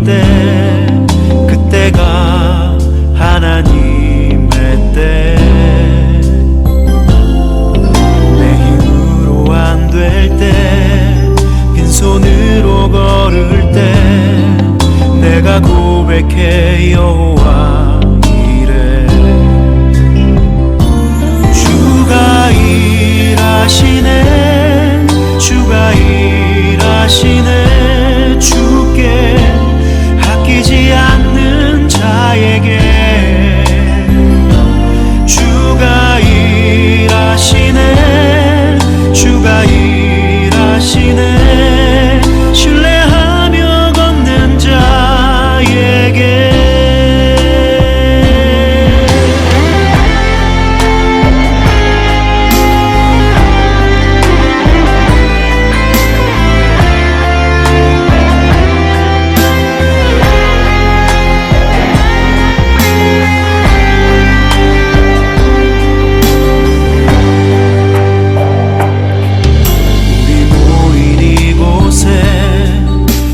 때 그때가 하나님의 때 내 힘으로 안 될 때 빈손으로 걸을 때 내가 고백해 여호와 이래 주가 일하시네 주가 일하시네 주께 아끼지 않는 자에게 주가 일하시네 주가 일하시네 신뢰하며 걷는 자에게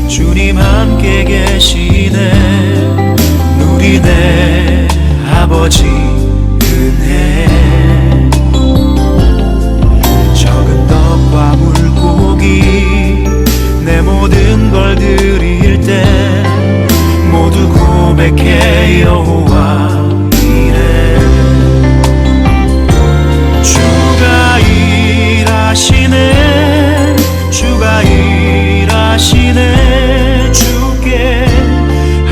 주님 함께 계시네 누리네 아버지 은혜 적은 떡과 물고기 내 모든 걸 드릴 때 모두 고백해 여호와 이래 주가 일하시네 주가 일하시네 주께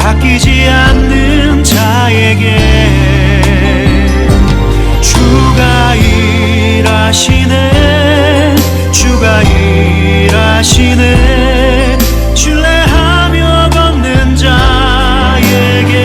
아끼지 않는 자에게 주가 일하시네 주가 일하시네 신뢰하며 걷는 자에게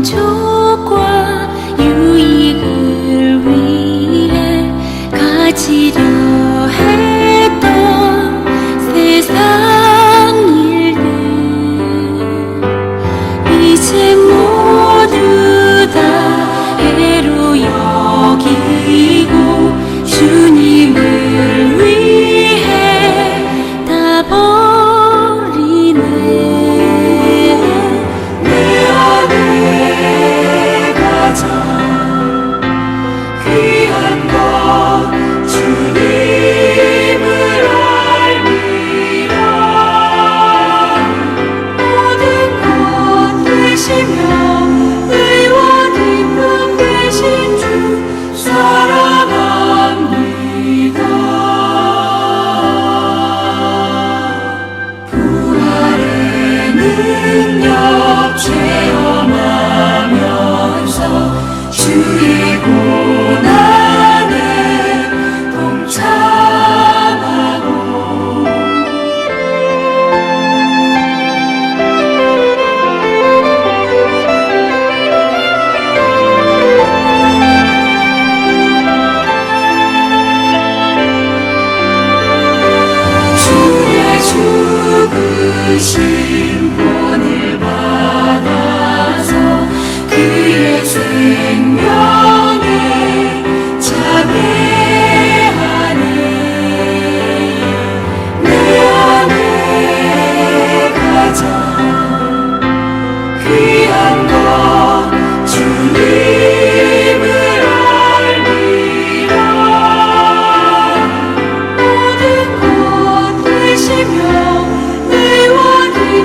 만족과 유익을 위해 가지려 했던 세상 일들 이제 모두 다 해로 여기고 주님을 위해 다 버리네. 내 안에 가장 귀한 것 주님을 알미라. 모든 것 되시며 의와 기쁨 되신 주 사랑합니다. 부활의 능력 체험하면서 주의 고난에 동참하고 주의 죽으신 본을 받아서 그의 생명에 참여하네. 내 안에 가장 귀한 것 주님을 알미라. 모든 것 되시며 의와 기쁨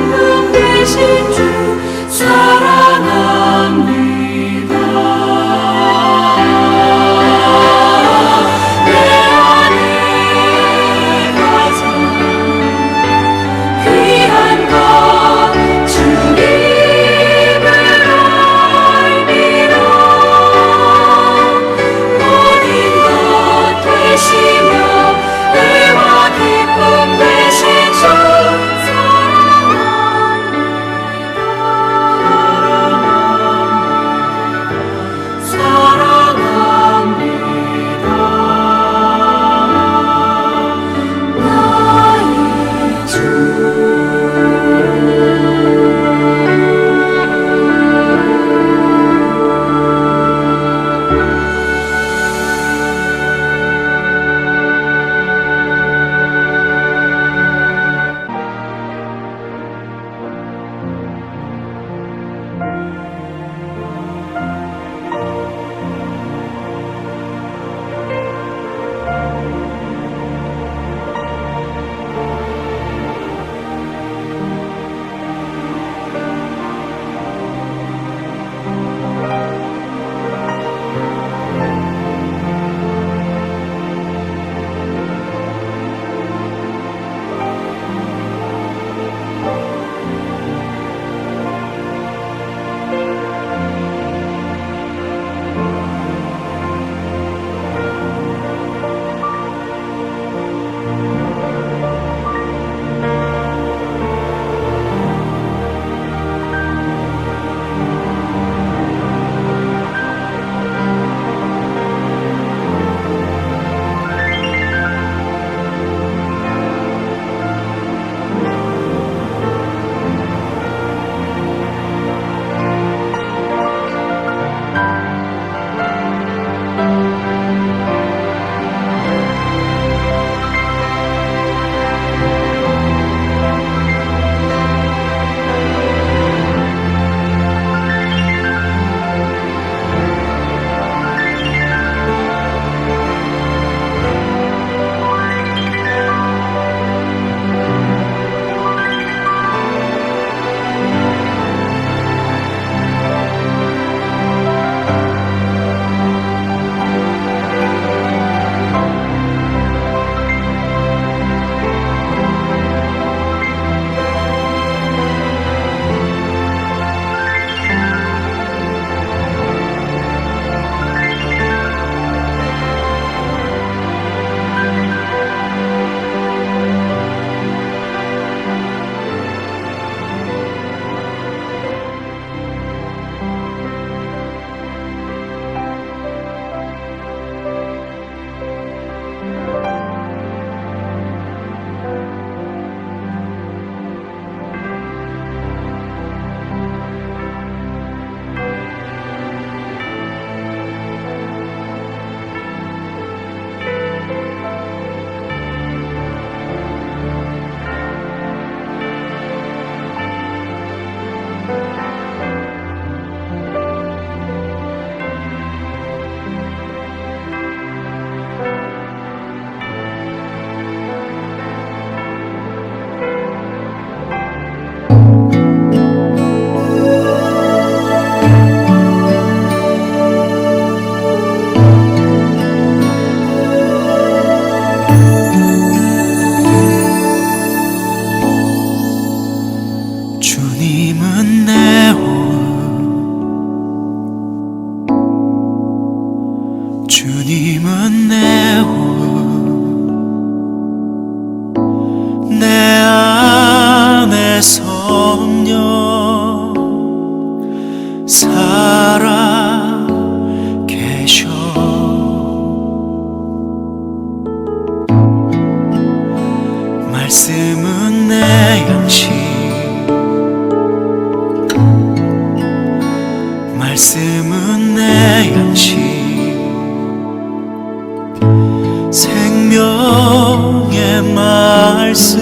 안에 성령 살아 계셔. 말씀은 내 양식, 말씀은 내 양식, 생명의 말씀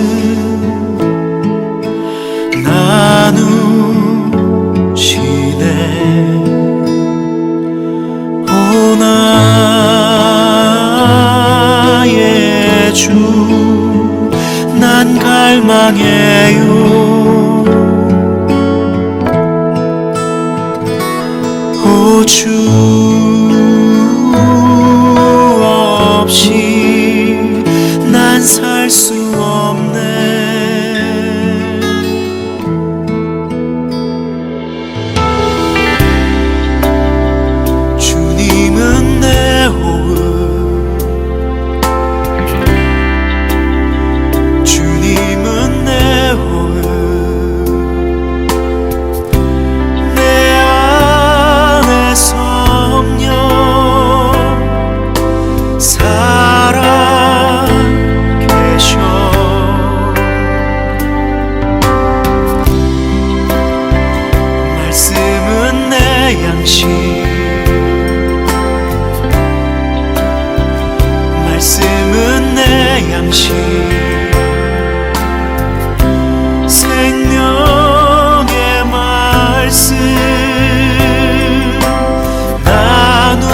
나누시네. 오 나의 주, 난 갈망해요. 오 주 없이 난 살 수 없네. 주님은 내 호흡, 주님은 내 호흡, 내 안에 성령 살아 계셔. 말씀은 내 양식, 말씀은 내 양식, 생명의 말씀 나누시네.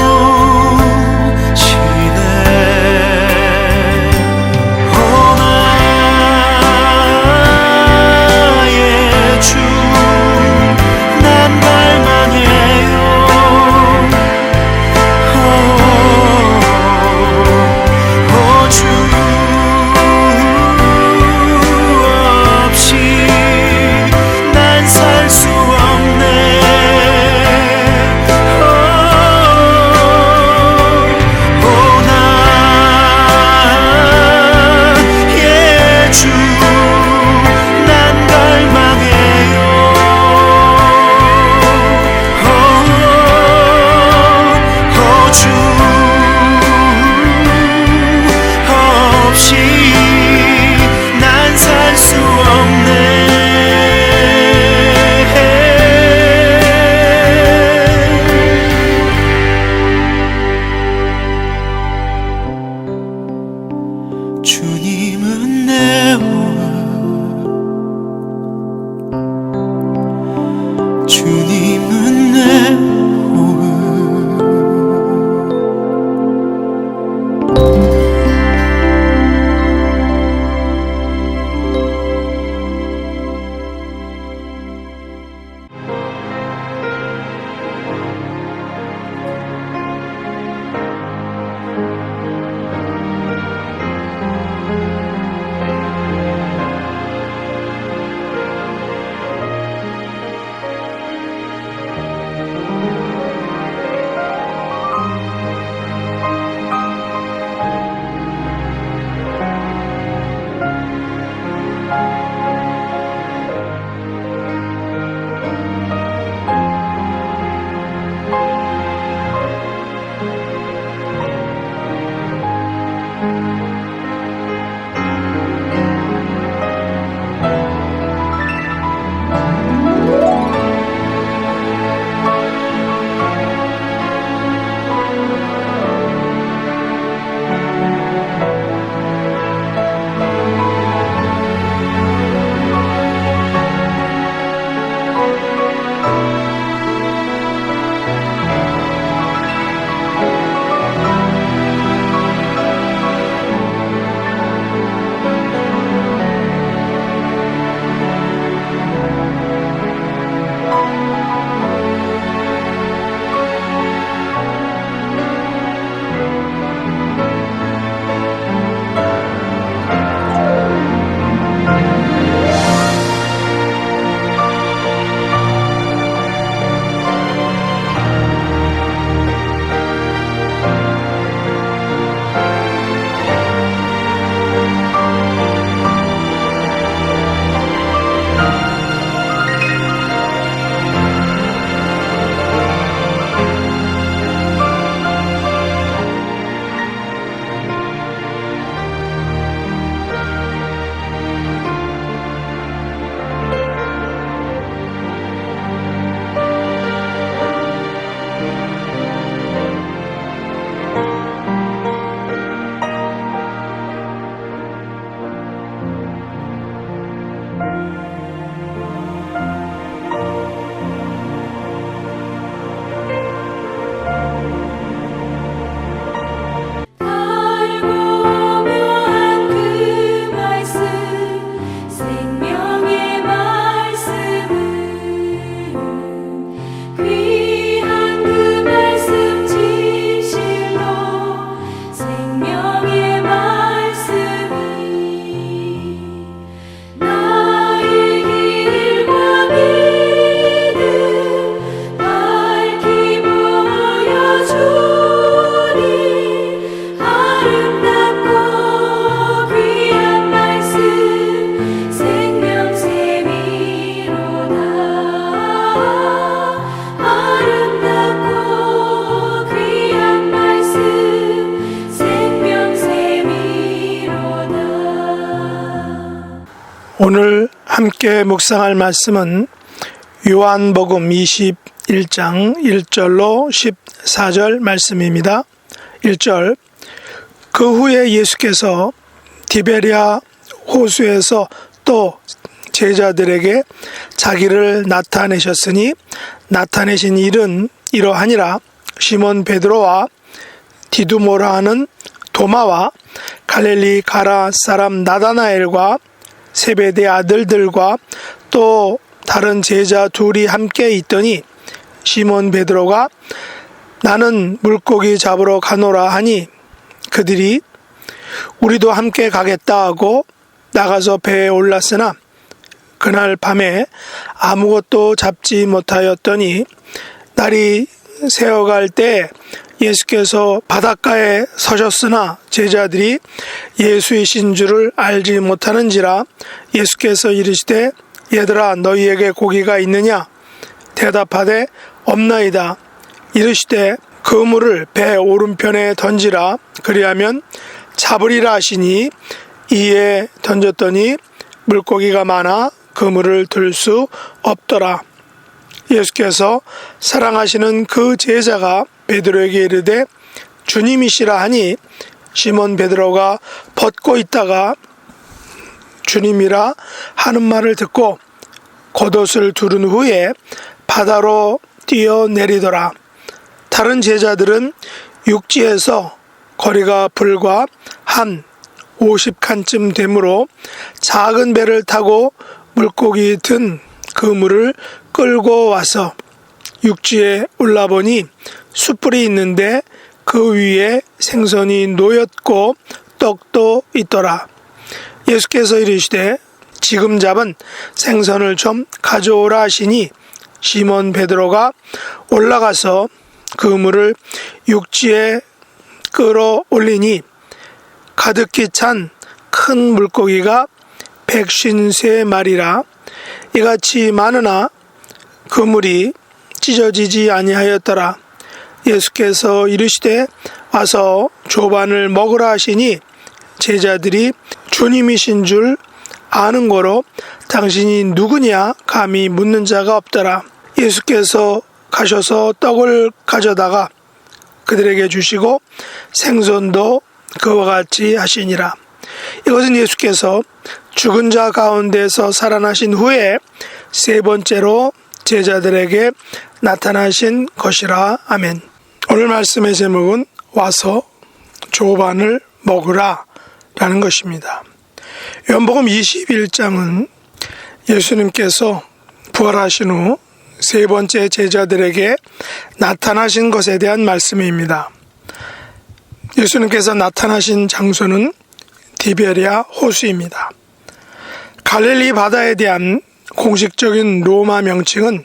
오 나의 주, 난 갈망해요. 오 주 없이 난 살 수 없네. 오 나의 주, 난 갈망해요. 오 주 없이 난 살 수 없네. 주님은 내 호흡, 주님은 내 호흡. 오늘 함께 묵상할 말씀은 요한복음 21장 1절로 14절 말씀입니다. 1절 그 후에 예수께서 디베랴 호수에서 또 제자들에게 자기를 나타내셨으니 나타내신 일은 이러하니라. 시몬 베드로와 디두모라 하는 도마와 갈릴리 가나 사람 나다나엘과 세베대 아들들과 또 다른 제자 둘이 함께 있더니 시몬 베드로가 나는 물고기 잡으러 가노라 하니 그들이 우리도 함께 가겠다 하고 나가서 배에 올랐으나 그날 밤에 아무것도 잡지 못하였더니 날이 새어갈 때 예수께서 바닷가에 서셨으나 제자들이 예수이신 줄을 알지 못하는지라. 예수께서 이르시되 얘들아 너희에게 고기가 있느냐? 대답하되 없나이다. 이르시되 그물을 배 오른편에 던지라. 그리하면 잡으리라 하시니 이에 던졌더니 물고기가 많아 그물을 들 수 없더라. 예수께서 사랑하시는 그 제자가 베드로에게 이르되 주님이시라 하니 시몬 베드로가 벗고 있다가 주님이라 하는 말을 듣고 겉옷을 두른 후에 바다로 뛰어내리더라. 다른 제자들은 육지에서 거리가 불과 한 50칸쯤 되므로 작은 배를 타고 물고기 든 그물을 끌고 와서 육지에 올라보니 숯불이 있는데 그 위에 생선이 놓였고 떡도 있더라. 예수께서 이르시되 지금 잡은 생선을 좀 가져오라 하시니 시몬 베드로가 올라가서 그물을 육지에 끌어올리니 가득히 찬 큰 물고기가 153마리라. 이같이 많으나 그물이 찢어지지 아니하였더라. 예수께서 이르시되 와서 조반을 먹으라 하시니 제자들이 주님이신 줄 아는 거로 당신이 누구냐 감히 묻는 자가 없더라. 예수께서 가셔서 떡을 가져다가 그들에게 주시고 생선도 그와 같이 하시니라. 이것은 예수께서 죽은 자 가운데서 살아나신 후에 세 번째로 제자들에게 나타나신 것이라. 아멘. 오늘 말씀의 제목은 와서 조반을 먹으라 라는 것입니다. 요한복음 21장은 예수님께서 부활하신 후 세 번째 제자들에게 나타나신 것에 대한 말씀입니다. 예수님께서 나타나신 장소는 디베랴 호수입니다. 갈릴리 바다에 대한 공식적인 로마 명칭은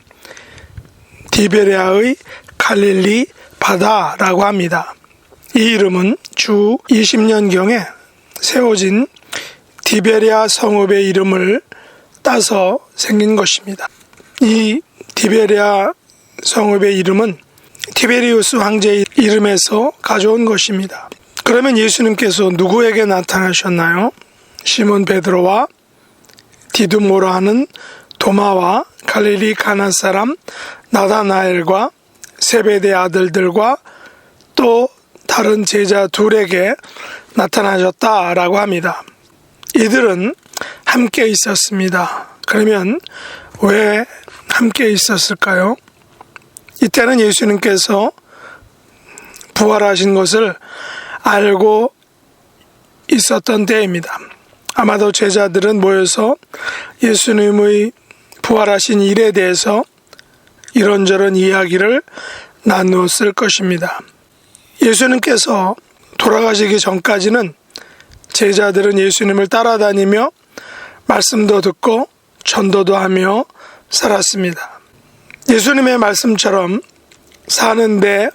디베랴의 갈릴리 바다라고 합니다. 이 이름은 주 20년경에 세워진 디베랴 성읍의 이름을 따서 생긴 것입니다. 이 디베랴 성읍의 이름은 티베리우스 황제의 이름에서 가져온 것입니다. 그러면 예수님께서 누구에게 나타나셨나요? 시몬 베드로와 디두모라 하는 도마와 갈릴리 가나 사람 나다나엘과 세베대 아들들과 또 다른 제자 둘에게 나타나셨다라고 합니다. 이들은 함께 있었습니다. 그러면 왜 함께 있었을까요? 이때는 예수님께서 부활하신 것을 알고 있었던 때입니다. 아마도 제자들은 모여서 예수님의 부활하신 일에 대해서 이런저런 이야기를 나누었을 것입니다. 예수님께서 돌아가시기 전까지는 제자들은 예수님을 따라다니며 말씀도 듣고 전도도 하며 살았습니다. 예수님의 말씀처럼 사는데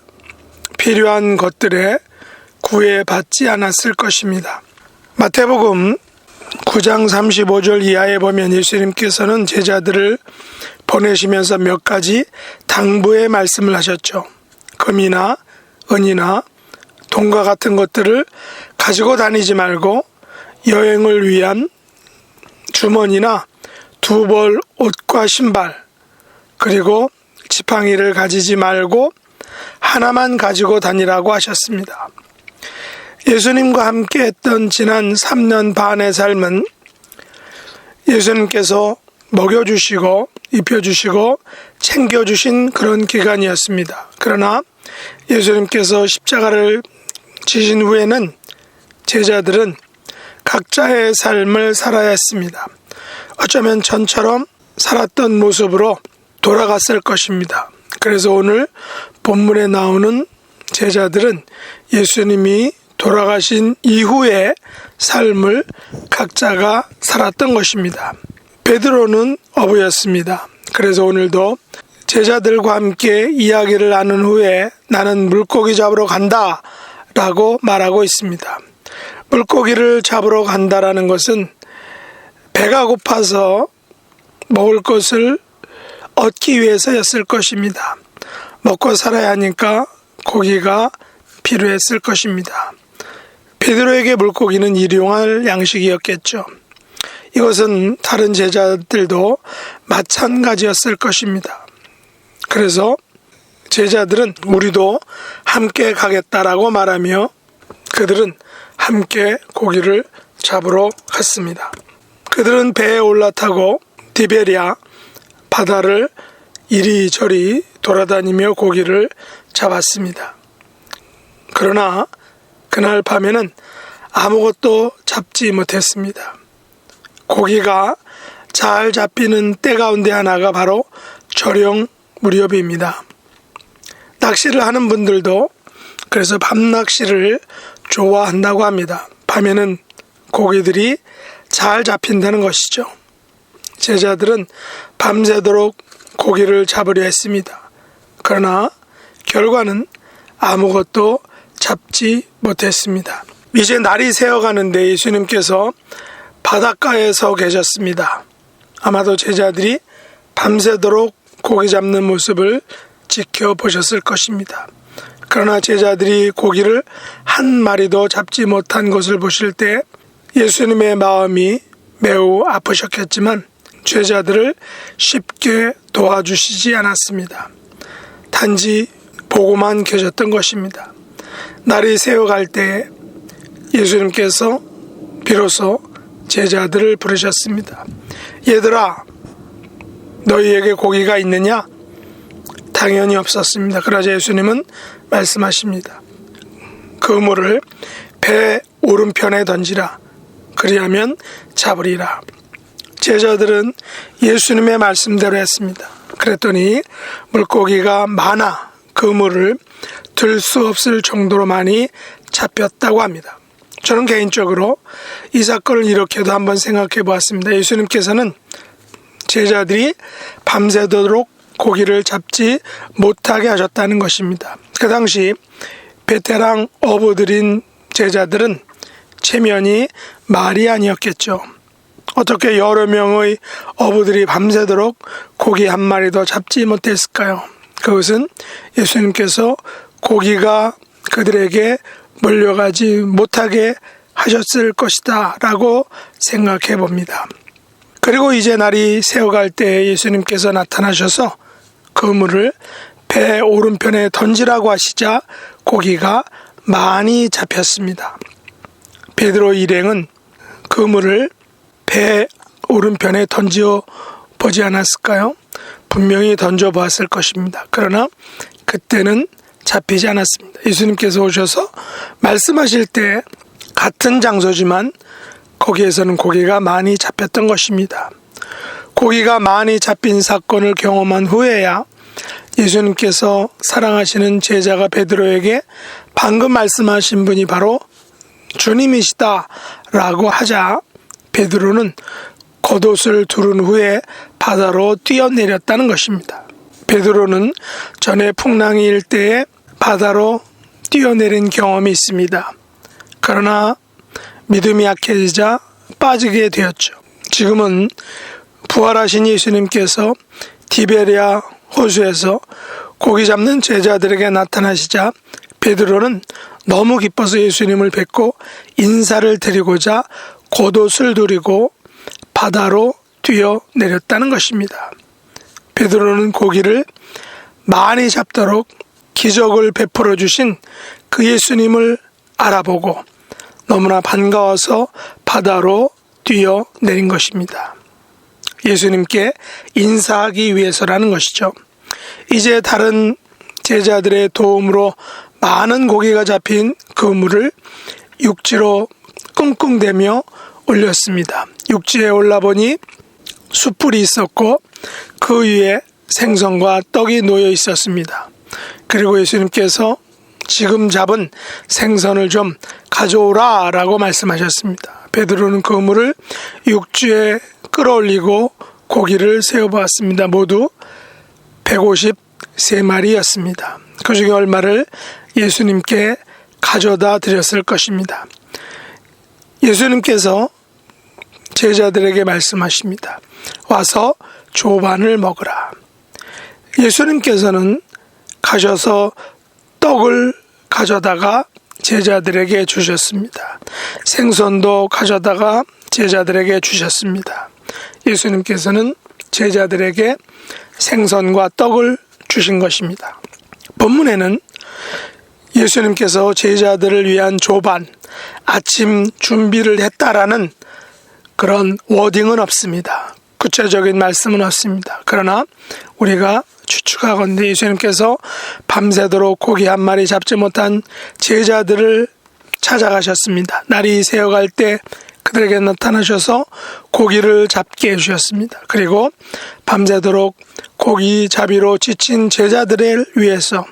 필요한 것들에 구애받지 않았을 것입니다. 마태복음 9장 35절 이하에 보면 예수님께서는 제자들을 보내시면서 몇 가지 당부의 말씀을 하셨죠. 금이나 은이나 돈과 같은 것들을 가지고 다니지 말고 여행을 위한 주머니나 2벌 옷과 신발, 그리고 지팡이를 가지지 말고 하나만 가지고 다니라고 하셨습니다. 예수님과 함께 했던 지난 3년 반의 삶은 예수님께서 먹여주시고 입혀주시고 챙겨주신 그런 기간이었습니다. 그러나 예수님께서 십자가를 지신 후에는 제자들은 각자의 삶을 살아야 했습니다. 어쩌면 전처럼 살았던 모습으로 돌아갔을 것입니다. 그래서 오늘 본문에 나오는 제자들은 예수님이 돌아가신 이후의 삶을 각자가 살았던 것입니다. 베드로는 어부였습니다. 그래서 오늘도 제자들과 함께 이야기를 나눈 후에 나는 물고기 잡으러 간다 라고 말하고 있습니다. 물고기를 잡으러 간다라는 것은 배가 고파서 먹을 것을 얻기 위해서였을 것입니다. 먹고 살아야 하니까 고기가 필요했을 것입니다. 베드로에게 물고기는 일용할 양식이었겠죠. 이것은 다른 제자들도 마찬가지였을 것입니다. 그래서 제자들은 우리도 함께 가겠다라고 말하며 그들은 함께 고기를 잡으러 갔습니다. 그들은 배에 올라타고 디베랴 바다를 이리저리 돌아다니며 고기를 잡았습니다. 그러나 그날 밤에는 아무것도 잡지 못했습니다. 고기가 잘 잡히는 때 가운데 하나가 바로 저녁 무렵입니다. 낚시를 하는 분들도 그래서 밤낚시를 좋아한다고 합니다. 밤에는 고기들이 잘 잡힌다는 것이죠. 제자들은 밤새도록 고기를 잡으려 했습니다. 그러나 결과는 아무것도 잡지 못했습니다. 이제 날이 새어가는데 예수님께서 바닷가에 서 계셨습니다. 아마도 제자들이 밤새도록 고기 잡는 모습을 지켜보셨을 것입니다. 그러나 제자들이 고기를 한 마리도 잡지 못한 것을 보실 때 예수님의 마음이 매우 아프셨겠지만 제자들을 쉽게 도와주시지 않았습니다. 단지 보고만 계셨던 것입니다. 날이 새어갈 때 예수님께서 비로소 제자들을 부르셨습니다. 얘들아, 너희에게 고기가 있느냐? 당연히 없었습니다. 그러자 예수님은 말씀하십니다. 그물을 배 오른편에 던지라. 그리하면 잡으리라. 제자들은 예수님의 말씀대로 했습니다. 그랬더니 물고기가 많아 그물을 들 수 없을 정도로 많이 잡혔다고 합니다. 저는 개인적으로 이 사건을 이렇게도 한번 생각해 보았습니다. 예수님께서는 제자들이 밤새도록 고기를 잡지 못하게 하셨다는 것입니다. 그 당시 베테랑 어부들인 제자들은 체면이 말이 아니었겠죠. 어떻게 여러 명의 어부들이 밤새도록 고기 한 마리도 잡지 못했을까요? 그것은 예수님께서 고기가 그들에게 몰려가지 못하게 하셨을 것이다 라고 생각해 봅니다. 그리고 이제 날이 새어갈 때 예수님께서 나타나셔서 그물을 배 오른편에 던지라고 하시자 고기가 많이 잡혔습니다. 베드로 일행은 그물을 배 오른편에 던져 보지 않았을까요? 분명히 던져 보았을 것입니다. 그러나 그때는 잡히지 않았습니다. 예수님께서 오셔서 말씀하실 때 같은 장소지만 거기에서는 고기가 많이 잡혔던 것입니다. 고기가 많이 잡힌 사건을 경험한 후에야 예수님께서 사랑하시는 제자가 베드로에게 방금 말씀하신 분이 바로 주님이시다 라고 하자 베드로는 겉옷을 두른 후에 바다로 뛰어내렸다는 것입니다. 베드로는 전에 풍랑이 일 때에 바다로 뛰어내린 경험이 있습니다. 그러나 믿음이 약해지자 빠지게 되었죠. 지금은 부활하신 예수님께서 디베랴 호수에서 고기 잡는 제자들에게 나타나시자 베드로는 너무 기뻐서 예수님을 뵙고 인사를 드리고자 겉옷을 두르고 바다로 뛰어내렸다는 것입니다. 베드로는 고기를 많이 잡도록 기적을 베풀어 주신 그 예수님을 알아보고 너무나 반가워서 바다로 뛰어내린 것입니다. 예수님께 인사하기 위해서라는 것이죠. 이제 다른 제자들의 도움으로 많은 고기가 잡힌 그물을 육지로 끙끙대며 올렸습니다. 육지에 올라보니 숯불이 있었고 그 위에 생선과 떡이 놓여 있었습니다. 그리고 예수님께서 지금 잡은 생선을 좀 가져오라 라고 말씀하셨습니다. 베드로는 그물을 육지에 끌어올리고 고기를 세어보았습니다. 모두 153마리였습니다. 그 중에 얼마를 예수님께 가져다 드렸을 것입니다. 예수님께서 제자들에게 말씀하십니다. 와서 조반을 먹으라. 예수님께서는 가셔서 떡을 가져다가 제자들에게 주셨습니다. 생선도 가져다가 제자들에게 주셨습니다. 예수님께서는 제자들에게 생선과 떡을 주신 것입니다. 본문에는 예수님께서 제자들을 위한 조반, 아침 준비를 했다라는 그런 워딩은 없습니다. 구체적인 말씀은 없습니다. 그러나 우리가 추측하건대 예수님께서 밤새도록 고기 한 마리 잡지 못한 제자들을 찾아가셨습니다. 날이 새어갈 때 그들에게 나타나셔서 고기를 잡게 해주셨습니다. 그리고 밤새도록 고기 잡이로 지친 제자들을 위해서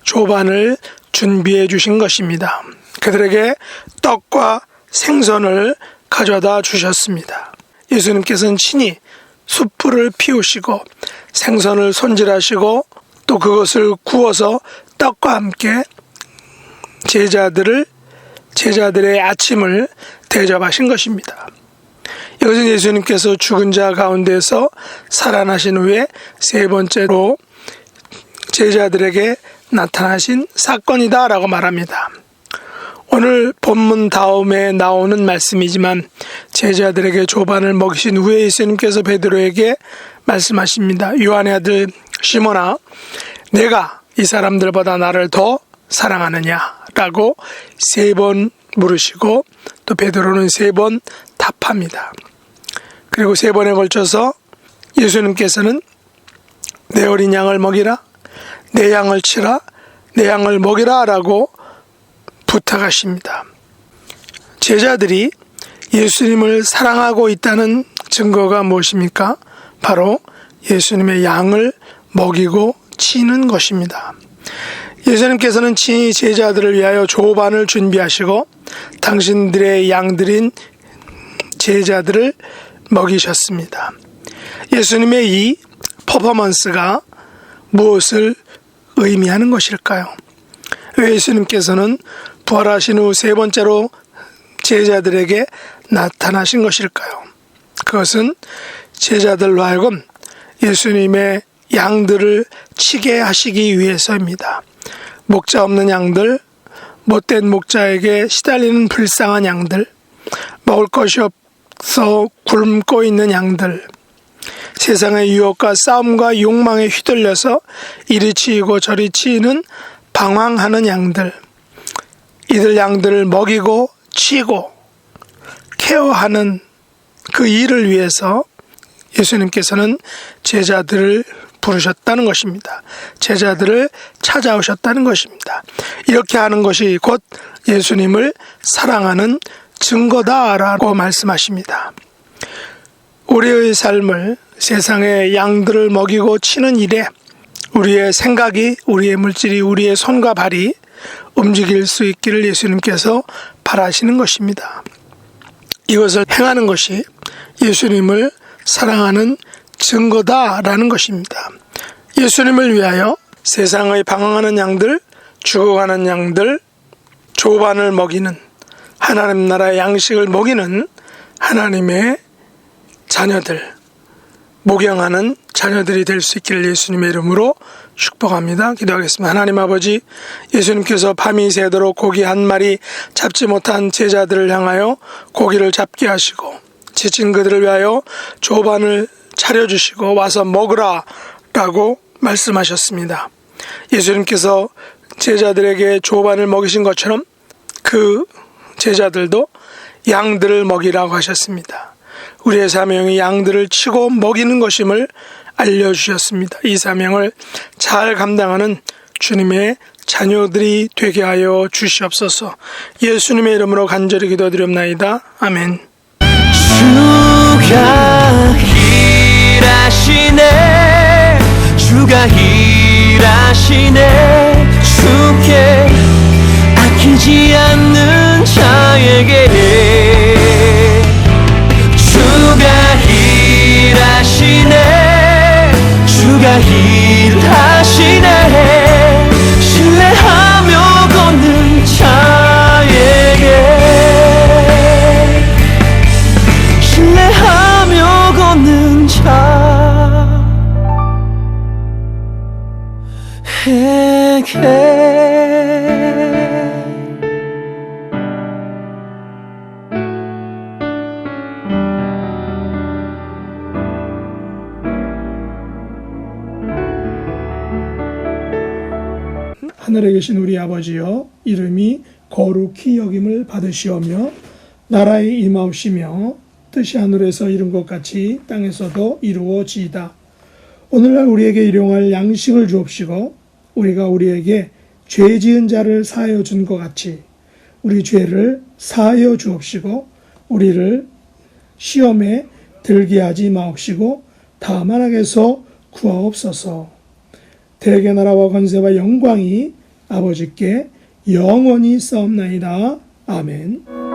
조반을 준비해 주신 것입니다. 그들에게 떡과 생선을 가져다 주셨습니다. 예수님께서는 친히 숯불을 피우시고 생선을 손질하시고 또 그것을 구워서 떡과 함께 제자들의 아침을 대접하신 것입니다. 이것은 예수님께서 죽은 자 가운데서 살아나신 후에 세 번째로 제자들에게 나타나신 사건이다 라고 말합니다. 오늘 본문 다음에 나오는 말씀이지만 제자들에게 조반을 먹이신 후에 예수님께서 베드로에게 말씀하십니다. 요한의 아들 시몬아, 내가 이 사람들보다 나를 더 사랑하느냐 라고 3번 물으시고 또 베드로는 3번 답합니다. 그리고 3번에 걸쳐서 예수님께서는 내 어린 양을 먹이라, 내 양을 치라, 내 양을 먹이라 라고 부탁하십니다. 제자들이 예수님을 사랑하고 있다는 증거가 무엇입니까? 바로 예수님의 양을 먹이고 치는 것입니다. 예수님께서는 친히 제자들을 위하여 조반을 준비하시고 당신들의 양들인 제자들을 먹이셨습니다. 예수님의 이 퍼포먼스가 무엇을 의미하는 것일까요? 왜 예수님께서는 부활하신 후 3번째로 제자들에게 나타나신 것일까요? 그것은 제자들로 하여금 예수님의 양들을 치게 하시기 위해서입니다. 목자 없는 양들, 못된 목자에게 시달리는 불쌍한 양들, 먹을 것이 없어 굶고 있는 양들, 세상의 유혹과 싸움과 욕망에 휘둘려서 이리 치이고 저리 치이는 방황하는 양들, 이들 양들을 먹이고 치고 케어하는 그 일을 위해서 예수님께서는 제자들을 부르셨다는 것입니다. 제자들을 찾아오셨다는 것입니다. 이렇게 하는 것이 곧 예수님을 사랑하는 증거다라고 말씀하십니다. 우리의 삶을 세상의 양들을 먹이고 치는 일에 우리의 생각이, 우리의 물질이, 우리의 손과 발이 움직일 수 있기를 예수님께서 바라시는 것입니다. 이것을 행하는 것이 예수님을 사랑하는 증거다라는 것입니다. 예수님을 위하여 세상의 방황하는 양들, 죽어가는 양들, 조반을 먹이는, 하나님 나라의 양식을 먹이는 하나님의 자녀들, 목양하는 자녀들이 될 수 있기를 예수님의 이름으로 축복합니다. 기도하겠습니다. 하나님 아버지, 예수님께서 밤이 새도록 고기 한 마리 잡지 못한 제자들을 향하여 고기를 잡게 하시고 지친 그들을 위하여 조반을 차려주시고 와서 먹으라 라고 말씀하셨습니다. 예수님께서 제자들에게 조반을 먹이신 것처럼 그 제자들도 양들을 먹이라고 하셨습니다. 우리의 사명이 양들을 치고 먹이는 것임을 알려주셨습니다. 이 사명을 잘 감당하는 주님의 자녀들이 되게 하여 주시옵소서. 예수님의 이름으로 간절히 기도드리옵나이다. 아멘. 주가 일하시네 주가 일하시네 주께 아끼지 않는 자에게 주가 일하시네 주가 일하시네 신뢰하며 걷는 자에게 신뢰하며 걷는 자에게 하늘에 계신 우리 아버지여, 이름이 거룩히 여김을 받으시오며 나라의 임하옵시며 뜻이 하늘에서 이룬 것 같이 땅에서도 이루어지이다. 오늘날 우리에게 일용할 양식을 주옵시고 우리가 우리에게 죄 지은 자를 사하여 준 것 같이 우리 죄를 사하여 주옵시고 우리를 시험에 들게 하지 마옵시고 다만 악에서 구하옵소서. 대개 나라와 권세와 영광이 아버지께 영원히 싸움나이다. 아멘.